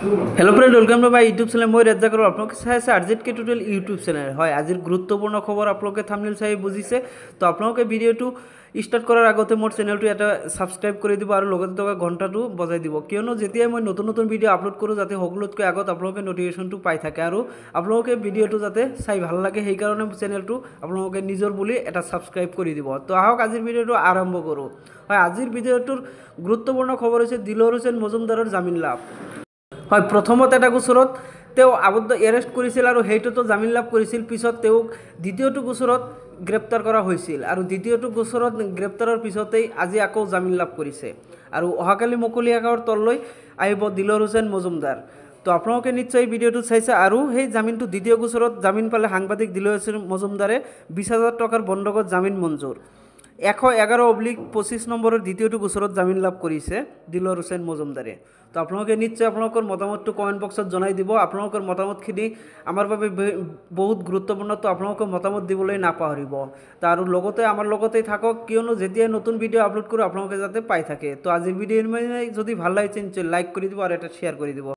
hello friend welcome to my YouTube channel मैं रेजा करो आप लोग चाहे आरजेड के टोटल यूट्यूब चैनल है आज गुरुत्वपूर्ण खबर आप लोग थामनेल चाहे बुझिसे तो आप लोग भिडिओ स्टार्ट करार आगते मोर चैनल এটা সাবস্ক্রাইব করে দিব আর লগতে থকা ঘণ্টাটো বজাই দিব কিয়নো যেতিয়াই মই নতুন নতুন ভিডিও আপলোড কৰোঁ যাতে সকলোতকৈ আগত আপোনালোকে নটিফিকেশনটো পাই থাকে আৰু আপোনালোকে ভিডিওটো যাতে চাই ভাল লাগে সেই কাৰণে চেনেলটো আপোনালোকে নিজৰ বুলি এটা সাবস্ক্ৰাইব কৰি দিব তো আহক আজিৰ ভিডিওটো আৰম্ভ কৰোঁ হয় আজিৰ ভিডিওটোৰ গুৰুত্বপূৰ্ণ খবৰ হৈছে দিলৱাৰ হুছেইন মজুমদাৰৰ জামিন লাভ হয় প্ৰথমত এটা গোচৰত তেওঁ আবদ্ধ এৰেষ্ট কৰিছিল আৰু হেইটোতো জামিন লাভ কৰিছিল পিছত তেওঁক দ্বিতীয়টো গোচৰত গ্ৰেপ্তাৰ কৰা হৈছিল আৰু দ্বিতীয়টো গোচৰত গ্ৰেপ্তাৰৰ পিছতেই আজি আকৌ জামিন লাভ কৰিছে আৰু অহাকালি মুকলি আকাশৰ তললৈ আহিব দিলৱাৰ হুছেইন মজুমদাৰ তো আপোনালোকে নিশ্চয় ভিডিওটো চাইছে আৰু সেই জামিনটো দ্বিতীয় গোচৰত জামিন পালে সাংবাদিক দিলৱাৰ হুছেইন মজুমদাৰে 20,000 টকাৰ বন্দকত জামিন মঞ্জুৰ 111/25 নম্বৰৰ দ্বিতীয়টো গোচৰত জামিন লাভ কৰিছে দিলৱাৰ হুছেইন মজুমদাৰে তো আপোনালোকে নিশ্চয় আপোনালোকৰ মতামতটো কমেণ্ট বক্সত জনাই দিব আপোনালোকৰ মতামতখিনি আমাৰ বাবে বহুত গুৰুত্বপূৰ্ণ তো আপোনালোকৰ মতামত দিবলৈ নাপাহৰিব তো আৰু লগতে আমাৰ লগতেই থাকক কিয়নো যেতিয়া নতুন ভিডিও আপলোড কৰোঁ আপোনালোকে যাতে পাই থাকে তো আজিৰ ভিডিঅ' যদি ভাল লাগিছে নিশ্চয় লাইক কৰি দিব আৰু এটা শ্বেয়াৰ কৰি দিব